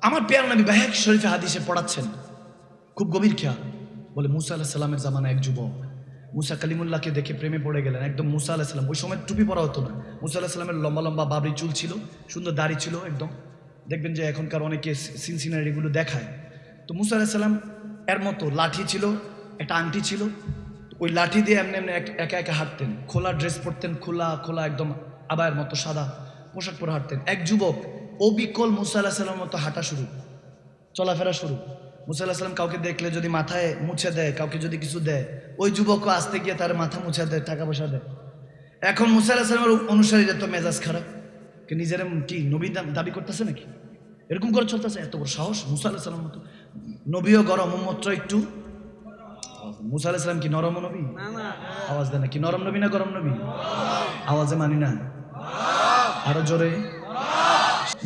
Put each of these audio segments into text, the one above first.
আমার পেয়ার নবী বাহেক শরীফে হাদিসে পড়াচ্ছেন, খুব গভীর খেয়াল। বলে মুসা আলাইহিস সালামের জামানায় এক যুবক মুসা কালিমুল্লাহকে দেখে প্রেমে পড়ে গেলেন। একদম মুসা আলাইহিস সালাম, ওই সময় টুপি পরা হতো না। মুসা আলাইহিস সালামের লম্বা লম্বা বাবরি চুল ছিল, সুন্দর দাড়ি ছিল একদম। দেখবেন যে এখনকার অনেকে সিনসিনারিগুলো দেখায়। তো মুসা আলাইহিস সালাম এর মতো লাঠি ছিল, একটা আংটি ছিল, ওই লাঠি দিয়ে এমনি এমনি একা একা হাঁটতেন, খোলা ড্রেস পরতেন, খোলা খোলা একদম আবায়ের মতো সাদা পোশাক পরে হাঁটতেন। এক যুবক অবিকল মুসা আলাইহিস সালামের মতো হাঁটা শুরু, চলাফেরা শুরু। মুসা আলাইহিস সালাম কাউকে দেখলে যদি মাথায় মুছে দেয়, কাউকে যদি কিছু দেয়, ওই যুবকও আসতে গিয়ে তার মাথা মুছে দেয়, টাকা পয়সা দেয়। এখন মুসা আলাইহিস সালামের অনুসারীদের তো মেজাজ খারাপ, নিজের কি নবী দাবি করতেছে নাকি, এরকম করে চলতেছে। এত বড় সাহস মুসা আলাইহিস সালাম মতো, নবীও গরম, উম্মতরা একটু। মুসা আলাইহিস সালাম কি নরম নবী? আওয়াজ দেয় না, কি নরম নবী না গরম নবী? আওয়াজে মানি না, আরো জোরে।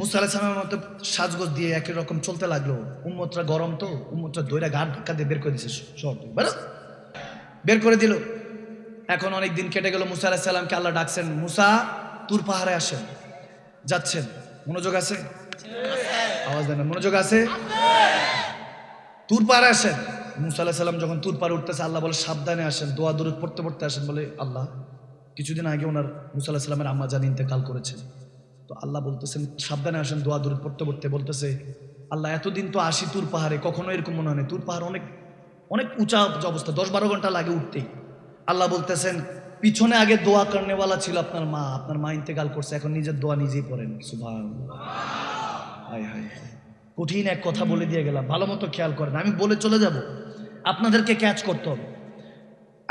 মুসা আলাইহিস সালামের মতো সাজগোজ দিয়ে একই রকম চলতে লাগলো। উম্মতরা গরম, তো উম্মতরা দইরা গাড় ধাক্কা দিয়ে বের করে দিচ্ছে, শহর থেকে বের করে দিল। এখন অনেক দিন কেটে গেল, মুসা আলাইহিস সালামকে আল্লাহ ডাকছেন, মুসা তুর পাহাড়ে আসেন। যাচ্ছেন, মনোযোগ আছে? আওয়াজ দেন না, মনোযোগ আছে? তুর পাহাড়ে আসেন। মুসা আলাইহিস সালাম যখন তুর পাহাড়ে উঠতেছে, আল্লাহ বলে সাবধানে আসেন, দোয়া দরুদ পড়তে পড়তে আসেন। বলে আল্লাহ, কিছুদিন আগে ওনার মুসা আলাইহিস সালামের আম্মা জান ইন্তেকাল করেছেন, তো আল্লাহ বলতেছেন সাবধানে আসেন, দোয়া দরুদ পড়তে পড়তে। বলতেছে আল্লাহ, এতদিন তো আসি তুর পাহাড়ে, কখনো এরকম মনে হয় না। তুর পাহাড় অনেক অনেক উঁচা অবস্থা, 10-12 ঘন্টা লাগে উঠতেই। আল্লাহ বলতেছেন পিছনে আগে দোয়া করনেওয়ালা ছিল আপনার মা, আপনার মা ইন্তেকাল করছে, এখন নিজের দোয়া নিজেই পড়েন। সুবহানাল্লাহ। হায় হায়, কঠিন এক কথা বলে দিয়ে গেলাম, ভালো মতো খেয়াল করেন, আমি বলে চলে যাব, আপনাদেরকে ক্যাচ করতে হবে।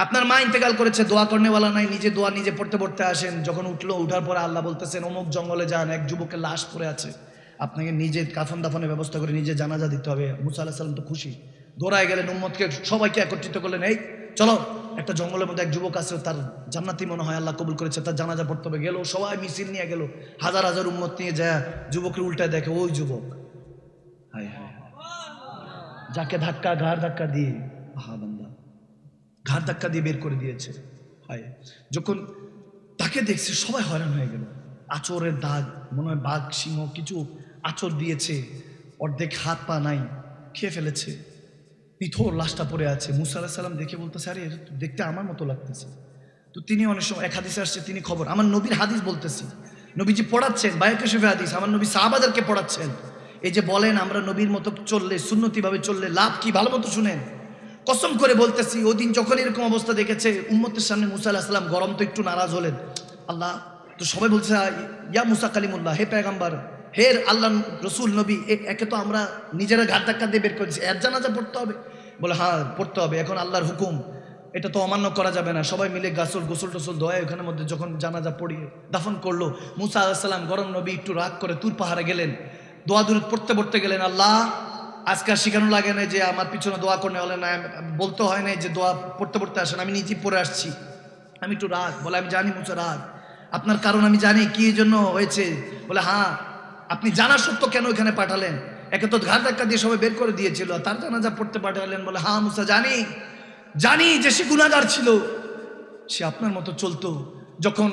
আপনার মা ইন্তেকাল করেছে, দোয়া করনেওয়ালা নাই, নিজে দোয়া নিজে পড়তে পড়তে আসেন। যখন উঠলো, উঠার পরে আল্লাহ বলতেছেন অমুক জঙ্গলে যান, এক যুবকের লাশ পড়ে আছে, আপনাকে নিজে কাফন দাফনের ব্যবস্থা করে নিজে জানাজা দিতে হবে। মুসা আলাইহিস সালাম তো খুশি, দৌড়ায় গেলেন, উম্মতকে সবাইকে একত্রিত করলেন, এই চলো, একটা জঙ্গলের মধ্যে এক যুবক আছে, তার জান্নাতি মনে হয়, আল্লাহ কবুল করেছে, তার জানাজা পড়তে হবে। গেল, সবাই মিছিল নিয়ে গেল, হাজার হাজার উম্মত নিয়ে যায়, যুবকের উল্টায় দেখে ওই যুবক, হায় হায়, যাকে ধাক্কা ঘাড় ধাক্কা দিয়ে, আহা বান্দা, ঘাড় ধাক্কা দিয়ে বের করে দিয়েছে। হায়, যখন তাকে দেখছে সবাই হয়রান হয়ে গেল। আঁচড়ের দাগ, মনে হয় বাঘ সিংহ কিছু আঁচড় দিয়েছে, অর্ধেক হাত পা নাই, খেয়ে ফেলেছে, পিথর লাশটা পড়ে আছে। মুসা আলাইহিস সালাম দেখে বলতেছে, আরে এটা তো দেখতে আমার মতো লাগতেছে। তো তিনি অনেক সময় এক হাদিসে আসছে, তিনি খবর, আমার নবীর হাদিস বলতেছি, নবীজি পড়াচ্ছেন, বায়াকে শরীফে হাদিস, আমার নবী সাহাবাদেরকে পড়াচ্ছেন। এই যে বলেন আমরা নবীর মতো চললে, সুন্নতি ভাবে চললে লাভ কি, ভালো মতো শুনেন। কসম করে বলতেছি, ওই দিন যখন এরকম অবস্থা দেখেছে উম্মতের সামনে, মুসা আলাইহিস সালাম গরম তো একটু নারাজ হলেন। আল্লাহ তো সবাই বলছে, ইয়া মুসা কালিমুল্লাহ, হে পেগম্বর, হে আল্লাহ রসুল নবী, একে তো আমরা নিজেরা ঘাট ধাক্কা দিয়ে বের করেছি, এর জানাজা পড়তে হবে। বলে হ্যাঁ পড়তে হবে, এখন আল্লাহর হুকুম, এটা তো অমান্য করা যাবে না। সবাই মিলে গোসল টোসল দোয়া, ওখানের মধ্যে যখন জানাজা পড়িয়ে দাফন করলো, মুসা আলাইহিস সালাম গরম নবী একটু রাগ করে তুর পাহাড়ে গেলেন, দোয়া দরুদ পড়তে পড়তে গেলেন, আল্লাহ আজকে শিখানো লাগে না যে আমার পিছনে দোয়া করতে হলে না, বলতে হয় না যে দোয়া পড়তে পড়তে আসেন, আমি নিজেই পড়ে আসছি, আমি একটু রাগ। বলে আমি জানি মুসা রাগ, আপনার কারণ আমি জানি কি জন্য হয়েছে। বলে হ্যাঁ, আপনি জানা সত্য কেন এখানে পাঠালেন? একে তো ঘাট ধাক্কা দিয়ে সবাই বের করে দিয়েছিল, তার জানাজা পড়তে পাঠালেন। বলে হ্যাঁ মুসা, জানি যে সে গুনাহগার ছিল, সে আপনার মতো চলতো। যখন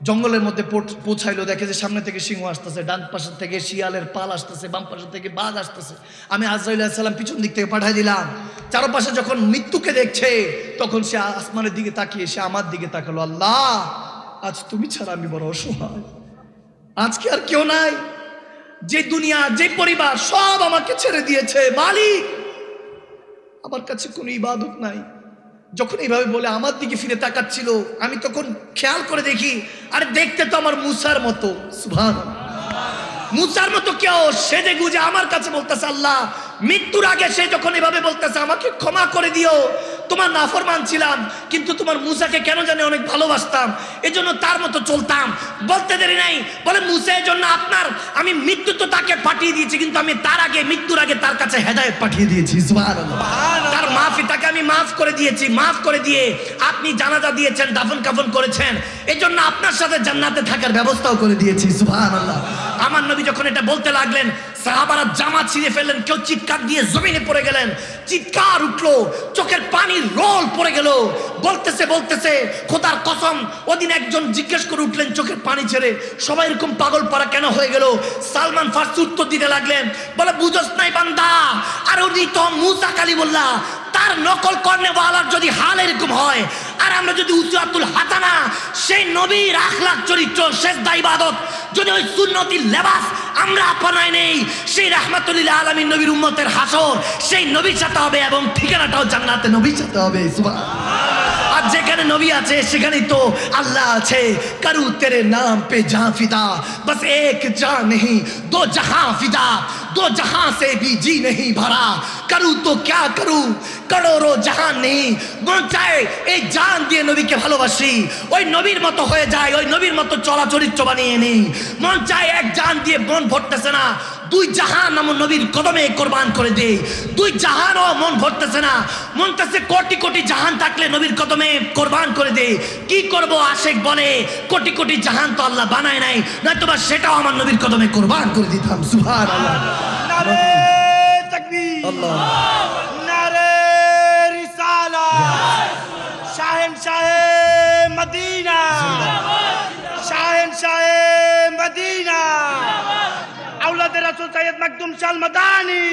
জঙ্গলের মধ্যে পৌঁছাইলো, দেখে যে সামনে থেকে সিংহ আসতেছে, ডান পাশের থেকে শিয়ালের পাল আসতেছে, বাম পাশের থেকে বাঘ আসতেছে। আমি আজরাইল আলাইহিস সালাম পিছন দিক থেকে পাঠাই দিলাম। চারপাশে যখন মৃত্যুকে দেখছে, তখন সে আসমানের দিকে তাকিয়ে সে আমার দিকে তাকালো, আল্লাহ আজ তুমি ছাড়া আমি বড় অসহায়, আজকে আর কেউ নাই, যে দুনিয়া যে পরিবার সব আমাকে ছেড়ে দিয়েছে, মালিক আমার কাছে কোনো ইবাদত নাই। যখন এইভাবে বলে আমার দিকে ফিরে তাকাচ্ছিল, আমি তখন খেয়াল করে দেখি, আরে দেখতে তো আমার মুসার মতো। সুবহানাল্লাহ, মুসার মতো কেউ সেজে গুজে আমার কাছে বলতেছে, আল্লাহ মৃত্যুর আগে সে যখন এভাবে বলতেছে আমাকে ক্ষমা করে দিও, তোমার নাফরমান ছিলাম, কিন্তু তোমার মুসাকে কেন জানি অনেক ভালোবাসতাম, এজন্য তার মতো চলতাম। বলতে দেরি নাই, বলে মুসা এর জন্য আমি মৃত্যু তো তাকে পাঠিয়ে দিয়েছি, কিন্তু আমি তার আগে, মৃত্যুর আগে তার কাছে হেদায়েত পাঠিয়ে দিয়েছি। সুবহানাল্লাহ, তার মাফি, তাকে আমি মাফ করে দিয়েছি। মাফ করে দিয়ে আপনি জানাজা দিয়েছেন, দাফন কাফন করেছেন, এজন্য আপনার সাথে জান্নাতে থাকার ব্যবস্থাও করে দিয়েছি। সুবহানাল্লাহ। আমার নবী যখন এটা বলতে লাগলেন, সাহাবারা জামা ছিঁড়ে ফেললেন, কেউ চিৎকার দিয়ে জমিনে পড়ে গেলেন, চিৎকার উঠলো, চোখের পানির রোল পড়ে গেল। বলতেছে খোদার কসম, ওদিন একজন জিজ্ঞেস করে উঠলেন চোখের পানি ছেড়ে, সবাই এরকম পাগল পারা কেন হয়ে গেল? সালমান ফার্সি উত্তর দিতে লাগলেন, বলে বুঝোস নাই বান্দা, আর উনি তো মুসা কালিমুল্লাহ, তার নকল করনেওয়ালার যদি হাল এরকম হয়, আর আমরা যদি উসওয়াতুল হাসানা, সেই নবীর আখলাক চরিত্র, সেজদা ইবাদত, যদি ওই সুন্নতি লেবাস আমরা আপনাই নেই, সেই রাহমাতুল আলামিন নবীর উম্মতের হাসর সেই নবীর সাথে হবে, এবং ঠিকানাটাও জান্নাতে নবীর সাথে হবে। সুবহানাল্লাহ। আর যেখানে নবী আছে সেখানেই তো আল্লাহ আছে। করু তেরে নাম পে জাহাं ফিদা, বস এক জান नहीं दो जहां फिदा, दो जहां से भी जी नहीं भरा, करूं तो क्या करूं करोड़ों जहां नहीं। মন চায় এই জান দিয়ে নবীকে ভালোবাসি, ওই নবীর মতো হয়ে যায়, ওই নবীর মতো চলা চরিত্র বানিয়ে নেই। মন চায় এক জান দিয়ে মন ভরতেছে না, দুই জাহান নাম নবীর কদমে কোরবান করে দেই। দুই জাহানও মন ভরতেছে না, মন চাচ্ছে কোটি কোটি জাহান থাকলে নবীর কদমে কোরবান করে দেই। কি করব আশেক বলে, কোটি কোটি জাহান তো আল্লাহ বানায় নাই, নয়তোবা সেটাও আমার নবীর কদমে কোরবান করে দিতাম। সুবহানাল্লাহ। নারে তাকবীর, আল্লাহ। নারে রিসালাত, শাহেনশাহে মদিনা, শাহেনশাহে মদিনা, আওলাদে রাসূল সৈয়দ মাকদুম শাহ মাদানী।